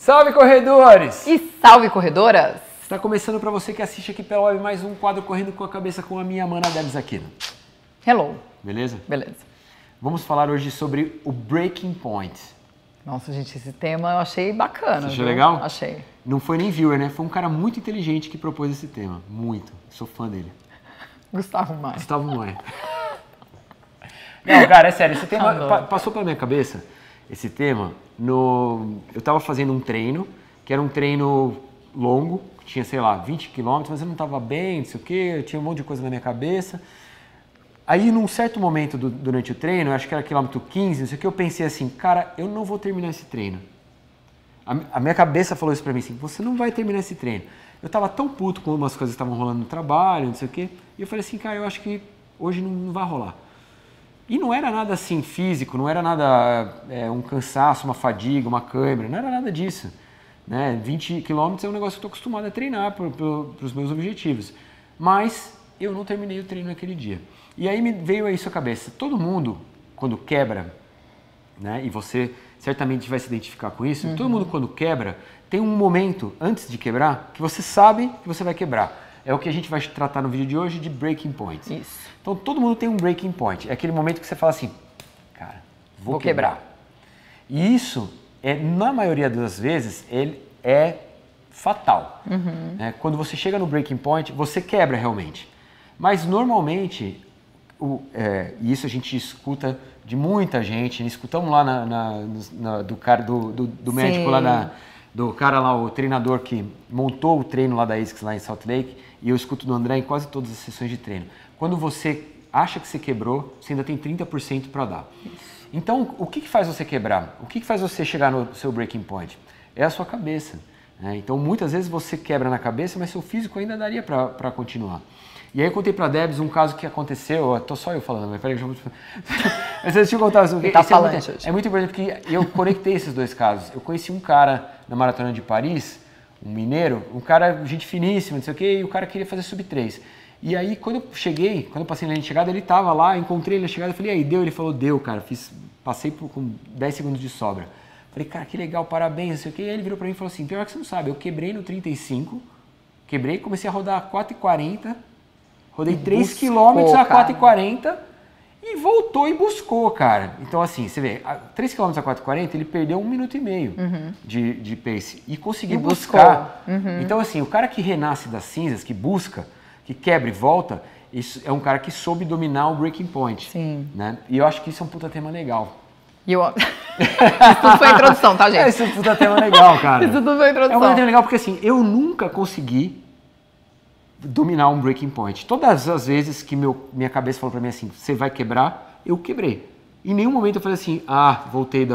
Salve, corredores! E salve, corredoras! Está começando para você que assiste aqui pela web mais um quadro Correndo com a Cabeça com a minha mana Debs Aquino. Hello! Beleza? Beleza. Vamos falar hoje sobre o Breaking Point. Nossa, gente, esse tema eu achei bacana. Você achou legal? Achei. Não foi nem viewer, né? Foi um cara muito inteligente que propôs esse tema. Muito. Sou fã dele. Gustavo Maia. Gustavo Maia. Não, cara, é sério. Esse tema passou pela minha cabeça. Esse tema, eu tava fazendo um treino, que era um treino longo, que tinha, sei lá, 20 quilômetros, mas eu não tava bem, não sei o quê, eu tinha um monte de coisa na minha cabeça. Aí, num certo momento durante o treino, acho que era quilômetro 15, não sei o que, eu pensei assim, cara, eu não vou terminar esse treino. A minha cabeça falou isso pra mim assim, você não vai terminar esse treino. Eu tava tão puto com umas coisas que estavam rolando no trabalho, não sei o que, e eu falei assim, cara, eu acho que hoje não vai rolar. E não era nada assim físico, não era nada um cansaço, uma fadiga, uma cãibra, não era nada disso. Né? 20 quilômetros é um negócio que eu estou acostumado a treinar para os meus objetivos. Mas eu não terminei o treino naquele dia. E aí me veio isso à cabeça. Todo mundo, quando quebra, né, e você certamente vai se identificar com isso, todo mundo quando quebra, tem um momento antes de quebrar que você sabe que você vai quebrar. É o que a gente vai tratar no vídeo de hoje de breaking point. Isso. Então todo mundo tem um breaking point. É aquele momento que você fala assim, cara, vou quebrar. E isso, na maioria das vezes, ele é fatal. Quando você chega no breaking point, você quebra realmente. Mas normalmente, e isso a gente escuta de muita gente, escutamos lá do cara, do médico lá do cara lá, o treinador que montou o treino lá da ASICS lá em Salt Lake, e eu escuto do André em quase todas as sessões de treino. Quando você acha que você quebrou, você ainda tem 30% para dar. Então, o que faz você quebrar? O que faz você chegar no seu breaking point? É a sua cabeça. Né? Então, muitas vezes você quebra na cabeça, mas seu físico ainda daria para continuar. E aí eu contei para a Debs um caso que aconteceu, tô só eu falando, mas peraí, mas deixa eu contar. É muito importante porque eu conectei esses dois casos. Eu conheci um cara na Maratona de Paris, um mineiro, um cara, gente finíssima, não sei o quê, e o cara queria fazer sub-3. E aí, quando eu passei na linha de chegada, ele tava lá, encontrei ele na chegada, falei, e aí, deu? Ele falou, deu, cara, passei com 10 segundos de sobra. Falei, cara, que legal, parabéns, não sei o quê. E aí ele virou pra mim e falou assim, pior que você não sabe, eu quebrei no 35, comecei a rodar a 4,40, rodei 3 km a 4,40 e voltou e buscou, cara. Então, assim, você vê, 3 km a 4,40, ele perdeu 1 minuto e meio de pace e conseguiu buscar. Então, assim, o cara que renasce das cinzas, que busca, que quebra e volta, isso é um cara que soube dominar o breaking point. Sim. Né? E eu acho que isso é um puta tema legal. Isso tudo foi a introdução, tá, gente? Isso é um puta tema legal, cara. Isso tudo foi a introdução. É um puta tema legal porque, assim, eu nunca consegui dominar um breaking point. Todas as vezes que minha cabeça falou pra mim assim, você vai quebrar, eu quebrei. Em nenhum momento eu falei assim, voltei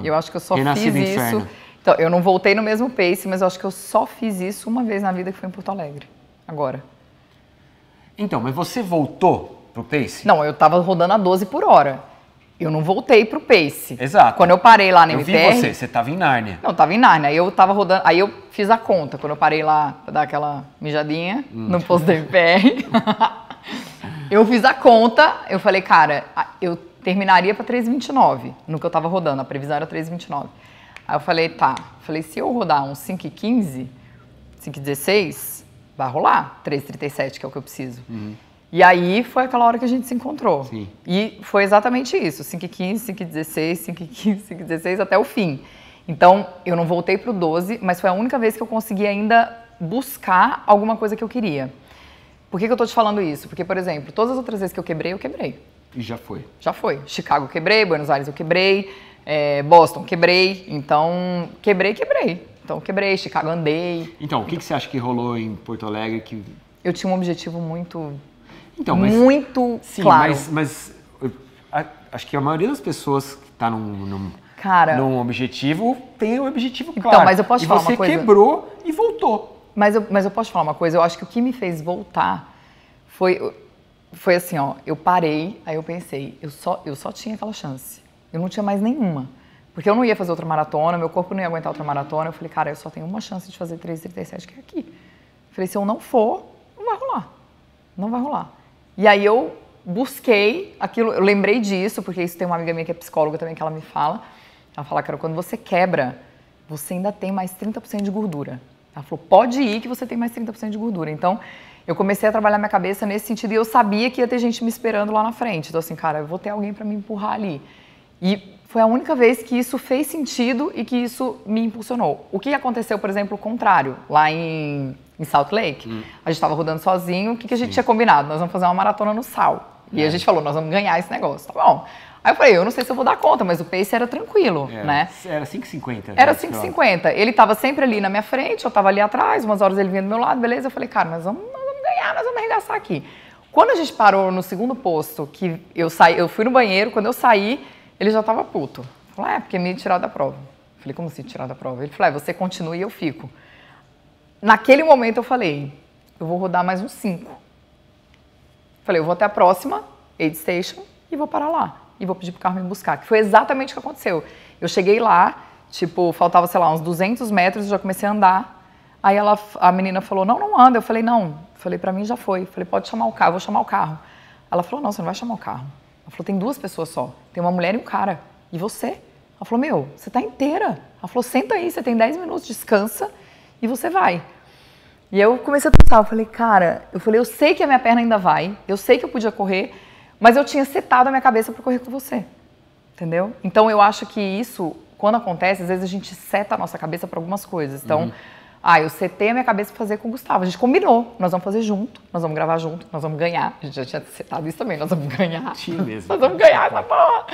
eu acho que eu só renasci fiz do isso. inferno. Então, eu não voltei no mesmo pace, mas eu acho que eu só fiz isso uma vez na vida, que foi em Porto Alegre. Agora. Então, mas você voltou pro pace? Não, eu tava rodando a 12 por hora. Eu não voltei pro pace. Exato. Quando eu parei lá na MTR... Eu vi você tava em Nárnia. Não, tava em Nárnia. Aí eu tava rodando... Aí eu fiz a conta. Quando eu parei lá pra dar aquela mijadinha no posto da MPR, eu fiz a conta. Eu falei, cara, eu terminaria pra 3,29 no que eu tava rodando. A previsão era 3,29. Aí eu falei, tá. Falei, se eu rodar uns 5,15, 5,16, vai rolar 3,37, que é o que eu preciso. E aí foi aquela hora que a gente se encontrou. Sim. E foi exatamente isso, 5,15, 5,16, 5,15, 5,16 até o fim. Então, eu não voltei pro 12, mas foi a única vez que eu consegui ainda buscar alguma coisa que eu queria. Por que eu tô te falando isso? Porque, por exemplo, todas as outras vezes que eu quebrei, eu quebrei. E já foi. Já foi. Chicago eu quebrei, Buenos Aires eu quebrei, Boston quebrei. Então, quebrei. Então, quebrei, Chicago andei. Então, o que você acha que rolou em Porto Alegre que... Eu tinha um objetivo muito... Então, muito sim, claro. Mas acho que a maioria das pessoas que está num objetivo tem um objetivo claro. Então, mas eu posso te falar uma coisa? E você quebrou e voltou. Mas eu posso te falar uma coisa? Eu acho que o que me fez voltar foi assim, ó. Eu parei, aí eu pensei, eu só tinha aquela chance. Eu não tinha mais nenhuma. Porque eu não ia fazer outra maratona, meu corpo não ia aguentar outra maratona. Eu falei, cara, eu só tenho uma chance de fazer 3,37, que é aqui. Eu falei, se eu não for, não vai rolar. Não vai rolar. E aí eu busquei aquilo, eu lembrei disso, porque isso tem uma amiga minha que é psicóloga também, que ela me fala. Ela fala, cara, quando você quebra, você ainda tem mais 30% de gordura. Ela falou, pode ir que você tem mais 30% de gordura. Então, eu comecei a trabalhar minha cabeça nesse sentido e eu sabia que ia ter gente me esperando lá na frente. Então, assim, cara, eu vou ter alguém para me empurrar ali. E foi a única vez que isso fez sentido e que isso me impulsionou. O que aconteceu, por exemplo, o contrário, lá em Salt Lake, a gente estava rodando sozinho, o que a gente tinha combinado? Nós vamos fazer uma maratona no sal. E a gente falou, nós vamos ganhar esse negócio, tá bom. Aí eu falei, eu não sei se eu vou dar conta, mas o pace era tranquilo, né? Era 5,50. Era 5,50. Ele estava sempre ali na minha frente, eu estava ali atrás, umas horas ele vinha do meu lado, beleza? Eu falei, cara, nós vamos ganhar, nós vamos arregaçar aqui. Quando a gente parou no segundo posto, que eu fui no banheiro, quando eu saí, ele já estava puto. Falei, porque me tiraram da prova. Eu falei, como assim tirar da prova? Ele falou, você continua e eu fico. Naquele momento eu falei, eu vou rodar mais uns 5. Falei, eu vou até a próxima aid station e vou parar lá. E vou pedir pro carro me buscar, que foi exatamente o que aconteceu. Eu cheguei lá, tipo, faltava, sei lá, uns 200 metros, eu já comecei a andar. Aí a menina falou, não anda. Eu falei, não. Falei, pra mim já foi. Falei, pode chamar o carro, eu vou chamar o carro. Ela falou, não, você não vai chamar o carro. Ela falou, tem 2 pessoas só. Tem uma mulher e um cara. E você? Ela falou, meu, você tá inteira. Ela falou, senta aí, você tem 10 minutos, descansa e você vai. E eu comecei a pensar, eu falei, cara, eu sei que a minha perna ainda vai, eu sei que eu podia correr, mas eu tinha setado a minha cabeça para correr com você, entendeu? Então eu acho que isso, quando acontece, às vezes a gente seta a nossa cabeça para algumas coisas. Então, eu setei a minha cabeça para fazer com o Gustavo, a gente combinou, nós vamos fazer junto, nós vamos gravar junto, nós vamos ganhar. A gente já tinha setado isso também, nós vamos ganhar. Tinha mesmo. Nós vamos ganhar essa porra.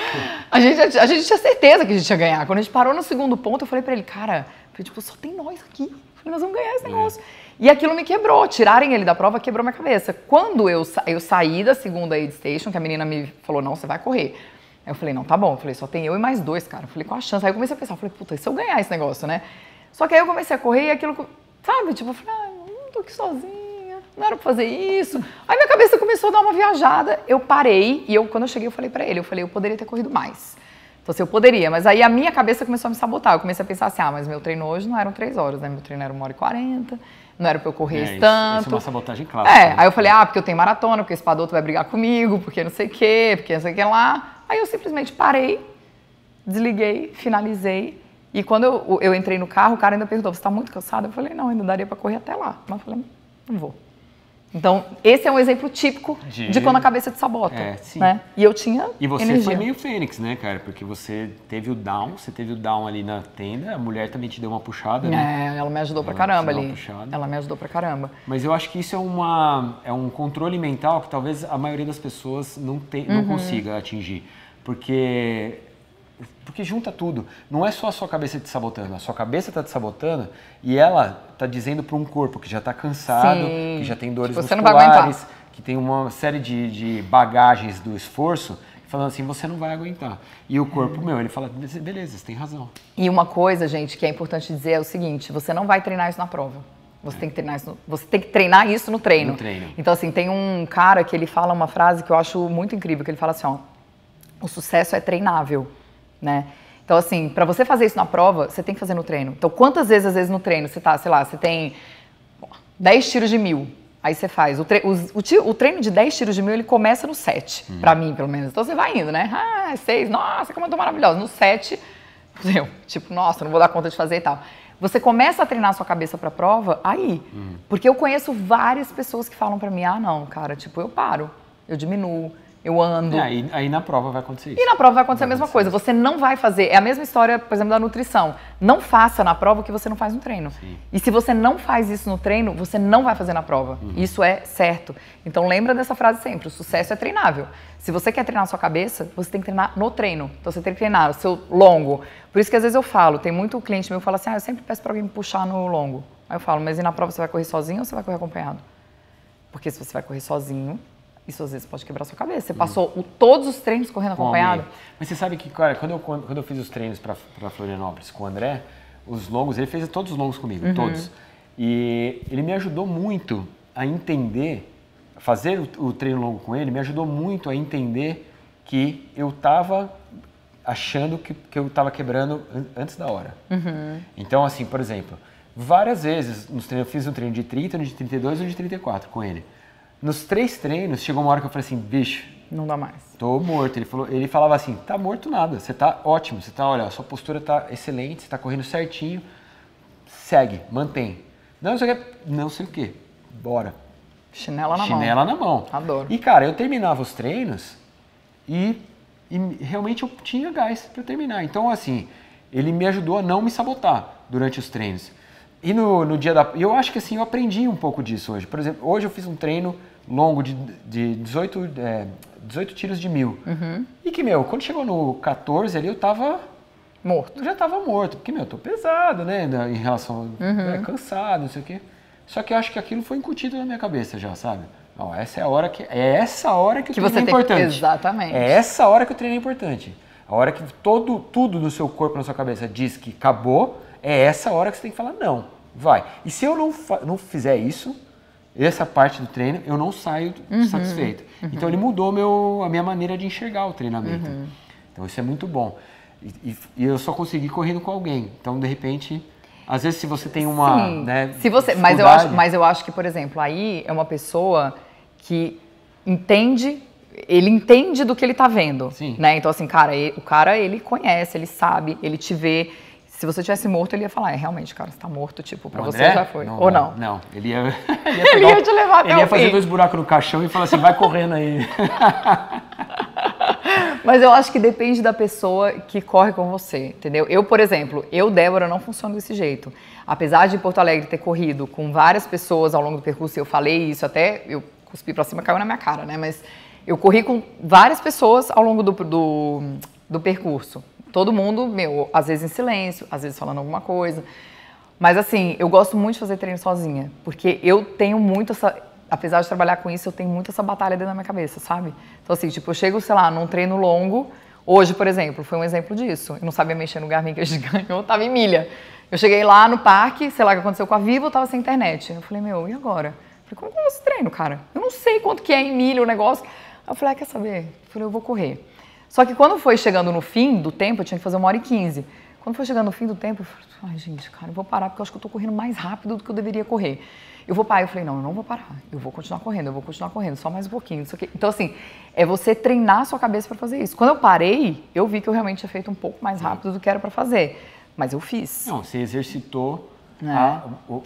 A gente tinha certeza que a gente ia ganhar. Quando a gente parou no segundo ponto, eu falei para ele, cara, tipo, só tem nós aqui. Eu falei, nós vamos ganhar esse negócio. E aquilo me quebrou, tirarem ele da prova quebrou minha cabeça. Quando eu saí da segunda aid station, que a menina me falou, não, você vai correr. Aí eu falei, não, tá bom. Eu falei, só tem eu e mais 2, cara. Eu falei, qual a chance? Aí eu comecei a pensar, eu falei, puta, e se eu ganhar esse negócio, né? Só que aí eu comecei a correr e aquilo, sabe, tipo, eu falei, não tô aqui sozinha, não era pra fazer isso. Aí minha cabeça começou a dar uma viajada, eu parei e quando eu cheguei eu falei pra ele, eu poderia ter corrido mais. Então, assim, eu poderia, mas aí a minha cabeça começou a me sabotar. Eu comecei a pensar assim, mas meu treino hoje não eram 3 horas, né? Meu treino era 1h40, não era pra eu correr tanto. Isso é uma sabotagem clássica. Aí eu falei, porque eu tenho maratona, porque esse Espadoto vai brigar comigo, porque não sei o quê, porque não sei o que lá. Aí eu simplesmente parei, desliguei, finalizei. E quando eu entrei no carro, o cara ainda perguntou, você tá muito cansado? Eu falei, não, ainda daria pra correr até lá. Mas eu falei, não vou. Então, esse é um exemplo típico de quando a cabeça te sabota, né? E eu tinha E você energia. foi meio Fênix, né, cara? Porque você teve o down ali na tenda, a mulher também te deu uma puxada, né? Ela me ajudou pra caramba ali. Ela me ajudou pra caramba. Mas eu acho que isso é um controle mental que talvez a maioria das pessoas não consiga atingir. Porque junta tudo. Não é só a sua cabeça te sabotando. A sua cabeça está te sabotando e ela está dizendo para um corpo que já está cansado, que já tem dores musculares, que tem uma série de bagagens do esforço, falando assim, você não vai aguentar. E o corpo, ele fala, beleza, você tem razão. E uma coisa, gente, que é importante dizer é o seguinte, você não vai treinar isso na prova. Você tem que treinar isso no treino. No treino. Então, assim, tem um cara que ele fala uma frase que eu acho muito incrível, que ele fala assim, o sucesso é treinável. Né? Então, assim, para você fazer isso na prova, você tem que fazer no treino. Então, quantas vezes, às vezes, no treino, você tá, sei lá, você tem 10 tiros de 1000, aí você faz. O treino de 10 tiros de 1000, ele começa no 7, pra mim, pelo menos. Então, você vai indo, né? 6, nossa, como eu tô maravilhosa. No 7, tipo, nossa, não vou dar conta de fazer e tal. Você começa a treinar a sua cabeça pra prova aí. Porque eu conheço várias pessoas que falam pra mim, não, cara, tipo, eu paro, eu diminuo. Eu ando. Aí na prova vai acontecer isso. E na prova vai acontecer a mesma coisa. Você não vai fazer. É a mesma história, por exemplo, da nutrição. Não faça na prova o que você não faz no treino. Sim. E se você não faz isso no treino, você não vai fazer na prova. Isso é certo. Então lembra dessa frase sempre. O sucesso é treinável. Se você quer treinar a sua cabeça, você tem que treinar no treino. Então você tem que treinar o seu longo. Por isso que às vezes eu falo, tem muito cliente meu que fala assim, eu sempre peço pra alguém me puxar no longo. Aí eu falo, mas e na prova você vai correr sozinho ou você vai correr acompanhado? Porque se você vai correr sozinho, isso às vezes pode quebrar a sua cabeça. Você passou todos os treinos correndo acompanhado. Mas você sabe que, cara, quando eu fiz os treinos para Florianópolis com o André, os longos, ele fez todos os longos comigo, todos. E ele me ajudou muito a entender, fazer o treino longo com ele, me ajudou muito a entender que eu estava achando que eu estava quebrando antes da hora. Então, assim, por exemplo, várias vezes nos treinos, eu fiz um treino de 30, um de 32 e um de 34 com ele. Nos 3 treinos, chegou uma hora que eu falei assim, bicho, Não dá mais. Tô morto. Ele falava assim, tá morto nada, você tá ótimo, você tá, olha, a sua postura tá excelente, você tá correndo certinho, segue, mantém. Não sei o quê, bora. Chinela na mão. Chinela na mão. Adoro. E, cara, eu terminava os treinos e realmente eu tinha gás para terminar. Então, assim, ele me ajudou a não me sabotar durante os treinos. E no dia da... Eu acho que, assim, eu aprendi um pouco disso hoje. Por exemplo, hoje eu fiz um treino longo de 18 tiros de 1000. E que, quando chegou no 14 ali, eu tava... Morto. Eu já tava morto. Porque, eu tô pesado, né? Em relação... cansado, não sei o quê. Só que eu acho que aquilo foi incutido na minha cabeça já, sabe? Não, essa é a hora que o treino é importante. Exatamente. É essa hora que o treino é importante. A hora que tudo no seu corpo, na sua cabeça diz que acabou, é essa hora que você tem que falar, não, vai. E se eu não fizer isso, essa parte do treino, eu não saio satisfeito. Então ele mudou a minha maneira de enxergar o treinamento. Então isso é muito bom. E eu só consegui correndo com alguém. Então, de repente... Às vezes, se você tem uma... Sim. Né, mas eu acho que, por exemplo, aí é uma pessoa que ele entende do que ele tá vendo. Sim. Né? Então, assim, o cara, ele conhece, ele sabe, ele te vê. Se você tivesse morto, ele ia falar, realmente, cara, você tá morto, tipo, pra você já foi. Ou não? Não, ele ia ele ia te levar até ele ia fazer 2 buracos no caixão e falar assim, vai correndo aí. Mas eu acho que depende da pessoa que corre com você, entendeu? Eu, por exemplo, Débora, não funciono desse jeito. Apesar de em Porto Alegre ter corrido com várias pessoas ao longo do percurso, eu falei isso, até eu cuspi pra cima, caiu na minha cara, né? Mas eu corri com várias pessoas ao longo do percurso. Todo mundo, às vezes em silêncio, às vezes falando alguma coisa. Mas assim, eu gosto muito de fazer treino sozinha, porque eu tenho muito apesar de trabalhar com isso, eu tenho muito essa batalha dentro da minha cabeça, sabe? Então assim, tipo, eu chego, sei lá, num treino longo, hoje, por exemplo, foi um exemplo disso. Eu não sabia mexer no Garmin que a gente ganhou, tava em milha. Eu cheguei lá no parque, sei lá o que aconteceu com a Vivo, eu tava sem internet. Eu falei, e agora? Eu falei, como é esse treino, cara? Eu não sei quanto que é em milha o negócio. Aí eu falei, quer saber? Eu falei, eu vou correr. Só que quando foi chegando no fim do tempo, eu tinha que fazer 1h15. Quando foi chegando no fim do tempo, eu falei, ai gente, cara, eu vou parar porque eu acho que eu tô correndo mais rápido do que eu deveria correr. Eu vou parar. Eu falei, não, eu não vou parar. Eu vou continuar correndo, só mais um pouquinho. Isso aqui. Então, assim, é você treinar a sua cabeça para fazer isso. Quando eu parei, eu vi que eu realmente tinha feito um pouco mais rápido do que era para fazer. Mas eu fiz. Não, você exercitou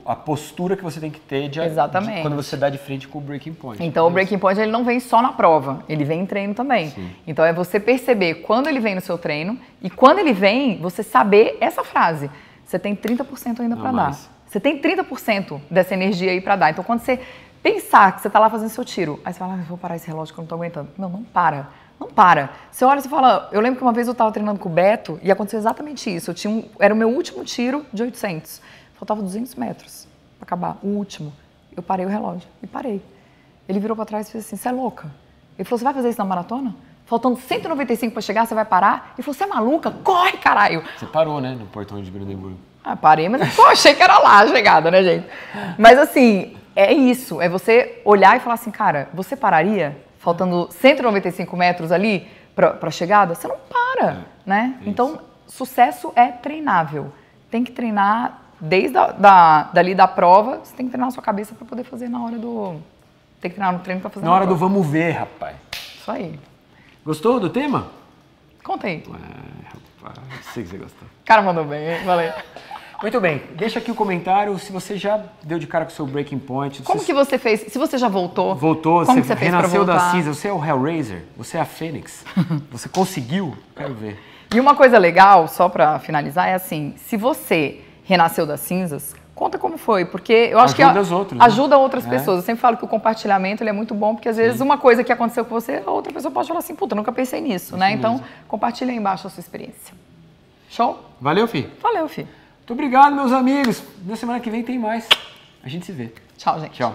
a postura que você tem que ter Exatamente. Quando você dá de frente com o breaking point. Então, o breaking point ele não vem só na prova, ele vem em treino também. Sim. Então, é você perceber quando ele vem no seu treino e quando ele vem, você saber essa frase. Você tem 30% ainda para dar. Você tem 30% dessa energia aí para dar. Então, quando você pensar que você tá lá fazendo seu tiro, aí você fala, eu vou parar esse relógio que eu não tô aguentando. Não para. Não para. Você olha e fala, eu lembro que uma vez eu tava treinando com o Beto e aconteceu exatamente isso. Era o meu último tiro de 800. Faltava 200 metros para acabar, o último. Eu parei o relógio e parei. Ele virou para trás e fez assim, você é louca? Ele falou, você vai fazer isso na maratona? Faltando 195 para chegar, você vai parar? Ele falou, você é maluca? Corre, caralho! Você parou, né, no portão de Brandemburgo. Parei, mas eu achei que era lá a chegada, né, gente? Mas assim, é isso. É você olhar e falar assim, cara, você pararia faltando 195 metros ali para a chegada? Você não para, né? Então, sucesso é treinável. Tem que treinar desde dali da prova, você tem que treinar a sua cabeça para poder fazer na hora do... Tem que treinar no treino para fazer na hora do vamos ver, rapaz. Isso aí. Gostou do tema? Conta aí. Rapaz, sei que você gostou. O cara mandou bem, hein? Valeu. Muito bem, deixa aqui o comentário se você já deu de cara com o seu breaking point. Como que você fez? Se você já voltou. Voltou, como você fez renasceu pra da cinza, você é o Hellraiser, você é a Fênix. Você conseguiu? Quero ver. E uma coisa legal, só pra finalizar, é assim, se você renasceu das cinzas, conta como foi, porque eu acho que ajuda outras pessoas. Eu sempre falo que o compartilhamento ele é muito bom, porque às vezes uma coisa que aconteceu com você, a outra pessoa pode falar assim, puta, nunca pensei nisso, né? Então, compartilha aí embaixo a sua experiência. Show? Valeu, Fih. Valeu, Fih. Muito obrigado, meus amigos. Na semana que vem tem mais. A gente se vê. Tchau, gente. Tchau.